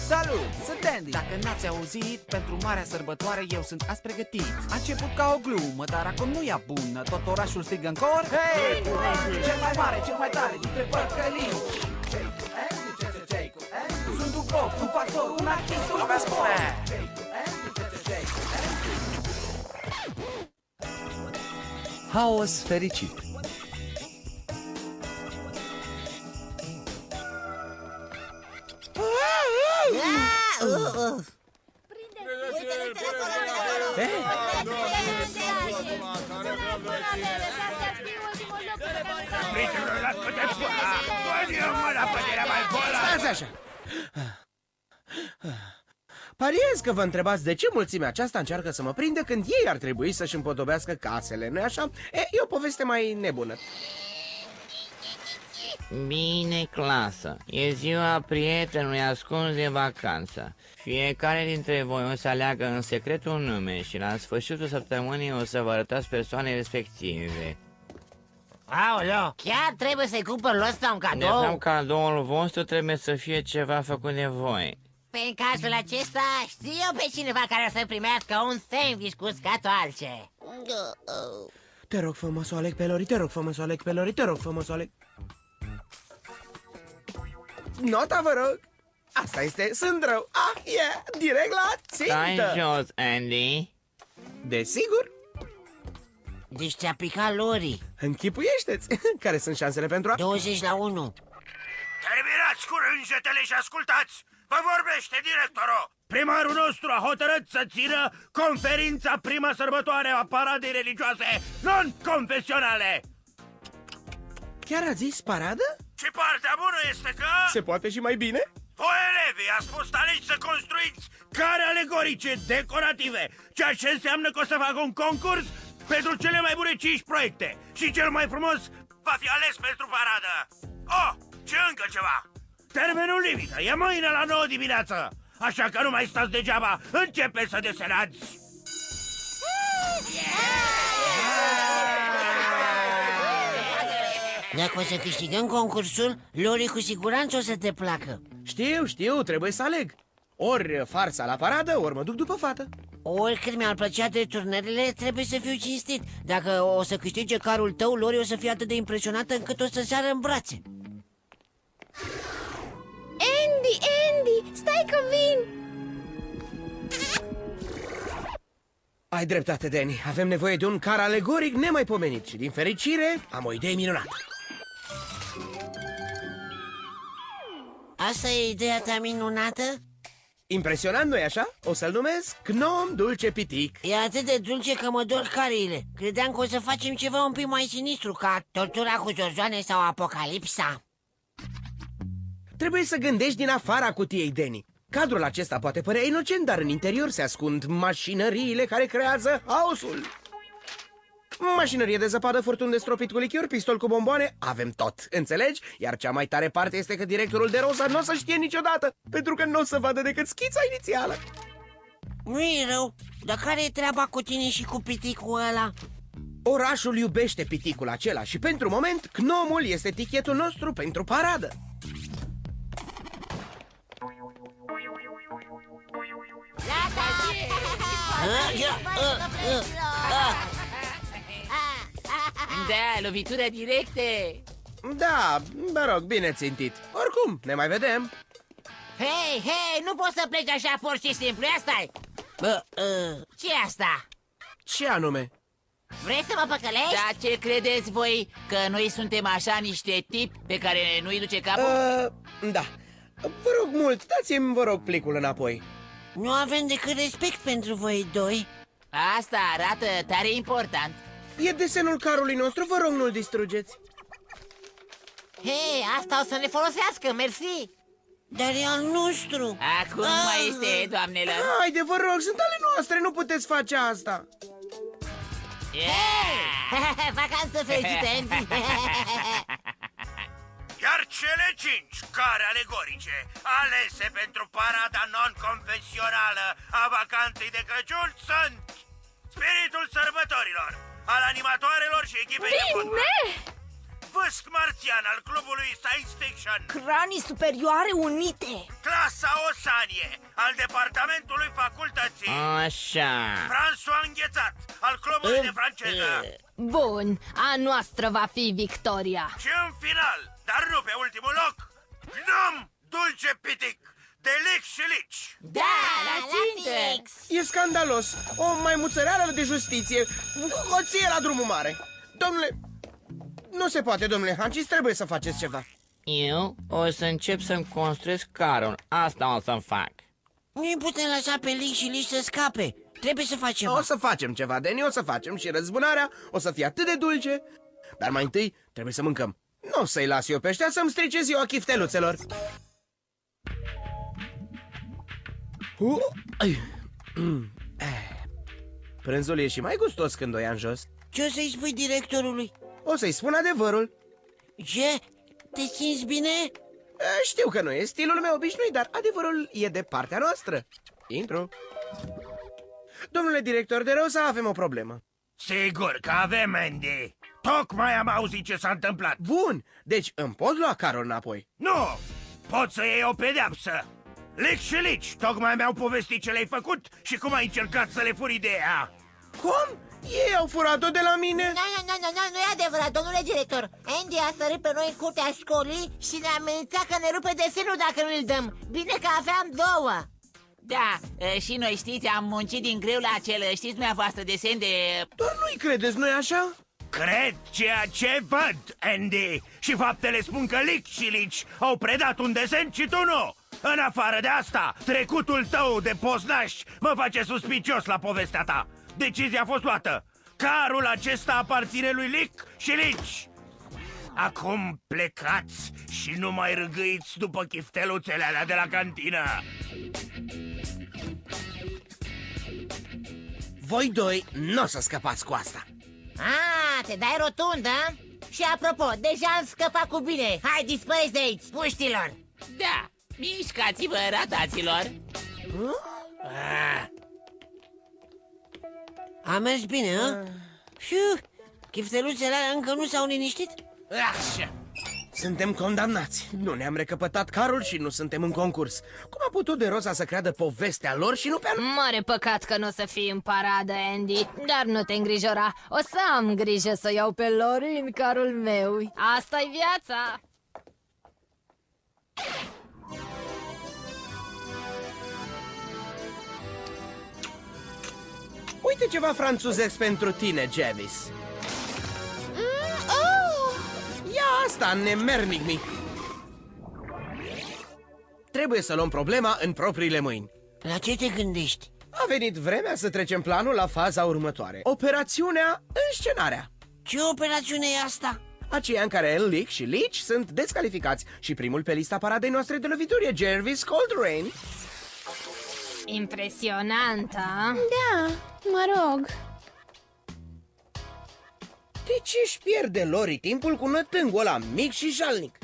Salut, sunt Andy. Dacă n-ați auzit, pentru marea sărbătoare eu sunt azi pregătit. A început ca o glumă, dar acum nu e bună. Tot orașul strigă în cor: hei, cel mai mare, cel mai tare dintre păcălii. Sunt un pop, un factor, un artist, un sport. Haos fericit. Stați așa. Pariez că vă întrebați de ce mulțimea aceasta încearcă să mă prindă când ei ar trebui să-și împodobească casele, nu-i așa? E o poveste mai nebună. Bine, clasă. E ziua prietenului ascuns de vacanță. Fiecare dintre voi o să aleagă în secret un nume și la sfârșitul săptămânii o să vă arătați persoanele respective. Aoleo, chiar trebuie să-i cumpăr lui ăsta un De cadou? fapt, cadoul vostru trebuie să fie ceva făcut de voi. Pe cazul acesta știu eu pe cineva care o să primească un sandwich cu scatoalce. Te rog frumos să o aleg pe Lori, te rog frumos să o aleg pe Lori, te rog frumos să o aleg. Nota, vă rog. Asta este, sunt rău. Direct la Stai țintă. jos, Andy. Desigur. Deci ți-a picat Lori. Închipuiește-ți. Care sunt șansele pentru a... 20 la 1. Terminați cu rânjetele și ascultați! Vă vorbește directorul! Primarul nostru a hotărât să țină conferința prima sărbătoare a paradei religioase non-confesionale! Chiar a zis paradă? Și partea bună este că... Se poate și mai bine? Voi elevii ați fost aleși să construiți care alegorice decorative, ceea ce înseamnă că o să facă un concurs pentru cele mai bune 5 proiecte și cel mai frumos va fi ales pentru paradă. Oh, și încă ceva. Termenul limită e mâine la 9 dimineață, așa că nu mai stați degeaba, începeți să desenați. Dacă o să câștigăm concursul, Lori cu siguranță o să te placă. Știu, trebuie să aleg. Ori farsa la paradă, ori mă duc după fată. Oricât mi-ar plăcea de turnările, trebuie să fiu cinstit. Dacă o să câștige carul tău, Lori o să fie atât de impresionată încât o să sară în brațe. Andy, stai că vin! Ai dreptate, Danny. Avem nevoie de un car alegoric nemaipomenit și, din fericire, am o idee minunată. Asta e ideea ta minunată? Impresionant, nu-i așa? O să-l numesc Gnom Dulce Pitic. E atât de dulce că mă dor cariile. Credeam că o să facem ceva un pic mai sinistru, ca tortura cu zorzoane sau apocalipsa. Trebuie să gândești din afara cutiei, Danny. Cadrul acesta poate părea inocent, dar în interior se ascund mașinăriile care creează haosul. Mașinărie de zăpadă, furtun de stropit cu lichior, pistol cu bomboane, avem tot, înțelegi? Iar cea mai tare parte este că directorul de roza nu o să știe niciodată, pentru că nu o să vadă decât schița inițială. Nu e rău, dar care e treaba cu tine și cu piticul ăla? Orașul iubește piticul acela și pentru moment gnomul este tichetul nostru pentru paradă. Da, lovitură directe. Da, mă rog, bine țintit. Oricum, ne mai vedem. Hei, nu poți să pleci așa pur și simplu, ia stai. Ce-i asta? Ce anume? Vrei să mă păcălești? Dar ce credeți voi? Că noi suntem așa niște tipi pe care nu-i duce capul? Da. Vă rog mult, dați-mi, vă rog, plicul înapoi. Nu avem decât respect pentru voi doi. Asta arată tare important. E desenul carului nostru, vă rog, nu-l distrugeți. Hei, asta o să ne folosească, mersi. Dar e al nostru. Acum mai este, doamnelor. Haide, vă rog, sunt ale noastre, nu puteți face asta. Vacanță fericită, Andy. Iar cele 5 care alegorice alese pentru parada non-convențională a vacanței de Crăciun sunt Spiritul Sărbătorilor, al animatoarelor și echipei de fotbal. vâsc marțian al clubului Science Fiction. Cranii superioare unite. Clasa Osanie, al departamentului facultății. Așa. François Înghețat, al clubului de franceză. Bun, a noastră va fi victoria. Și în final, dar nu pe ultimul loc, Gnome Dulce Pitic, de Lic și Lici. Da, la țintă! E scandalos. O maimuțăreală de justiție. O ție la drumul mare. Domnule... Nu se poate, domnule Hancis, trebuie să faceți ceva. Eu o să încep să-mi construiesc carul. Asta o să fac. Nu-i putem lăsa pe Lic și Lici să scape. Trebuie să facem. O să facem ceva, Danny, o să facem și răzbunarea o să fie atât de dulce. Dar mai întâi trebuie să mâncăm. Nu o să-i las eu pe ăștia să-mi strice ziua chifteluțelor. Prânzul e și mai gustos când o ia în jos. Ce o să-i spui directorului? O să-i spun adevărul. Ce? Te simți bine? Știu că nu e stilul meu obișnuit, dar adevărul e de partea noastră. Intru. Domnule director de Rosa, avem o problemă. Sigur că avem, Andy. Tocmai am auzit ce s-a întâmplat. Bun, deci îmi pot lua carul înapoi. Nu! Pot să iei o pedeapsă. Lic și Lici tocmai mi-au povestit ce le-ai făcut și cum ai încercat să le furi ideea. Cum? Ei au furat-o de la mine? Nu e adevărat, domnule director. Andy a sărit pe noi în curtea școlii și ne-a amenințat că ne rupe desenul dacă nu îl dăm. Bine că aveam două. Da, și noi știți, am muncit din greu la acel, știți dumneavoastră, desen de... Doar nu-i credeți, nu-i așa? Cred ceea ce văd, Andy. Și faptele spun că Lic și Lici au predat un desen și tu nu. În afară de asta, trecutul tău de poznaș mă face suspicios la povestea ta. Decizia a fost luată. Carul acesta aparține lui Lic și Lici. Acum plecați și nu mai râgâiți după chifteluțele alea de la cantină. Voi doi nu o să scăpați cu asta. Te dai rotundă? Și apropo, deja am scăpat cu bine. Hai, dispăreți de aici, puștilor. Da, mișcați-vă, rataților. A mers bine, a? Fiu, chifteluțele alea încă nu s-au liniștit? Așa. Suntem condamnați. Nu ne-am recăpătat carul și nu suntem în concurs. Cum a putut de Rosa să creadă povestea lor și nu pe a... Mare păcat că nu o să fii în paradă, Andy. Dar nu te îngrijora. O să am grijă să iau pe Lori în carul meu. Asta-i viața. Uite ceva franțuzesc pentru tine, Javis. Ia asta, nemernic mic. Trebuie să luăm problema în propriile mâini. La ce te gândești? A venit vremea să trecem planul la faza următoare. Operațiunea Înscenarea. Ce operațiune e asta? Aceea în care Lic și Lici sunt descalificați și primul pe lista paradei noastre de lovituri e Jervis Coltrane. Impresionantă. Da, mă rog. De ce își pierde Lori timpul cu nătângul ăla mic și jalnic?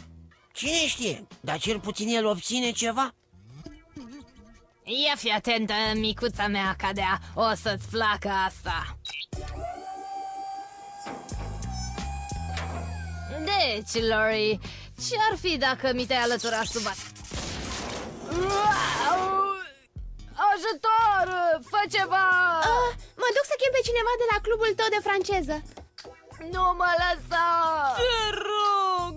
Cine știe, dar cel puțin el obține ceva. Ia fi atentă, micuța mea cadea. O să-ți placă asta. Deci, Lori, ce-ar fi dacă mi te-ai alătura sub ajutor! Fă ceva! Mă duc să chem pe cineva de la clubul tău de franceză. Nu mă lăsa! Te rog!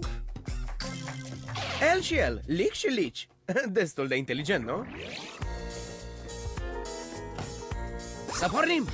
El și el, Lic și Lici. Destul de inteligent, nu? Să pornim!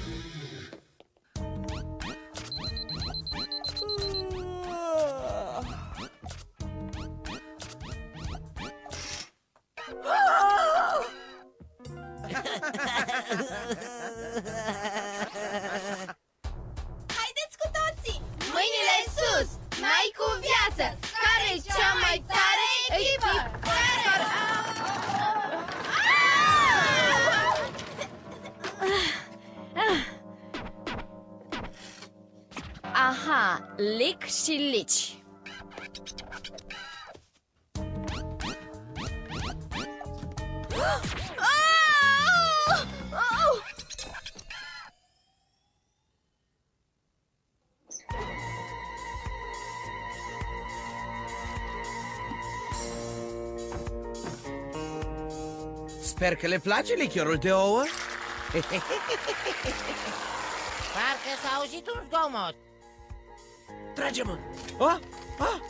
Haideți cu toții! Mâinile sus! Mai cu viață! Care-i cea mai tare echipă? Aha, Lic și Lici. Sper că le place lichiorul de ouă. Parcă s-a auzit un zgomot. Trage-mă! Ah! Ah!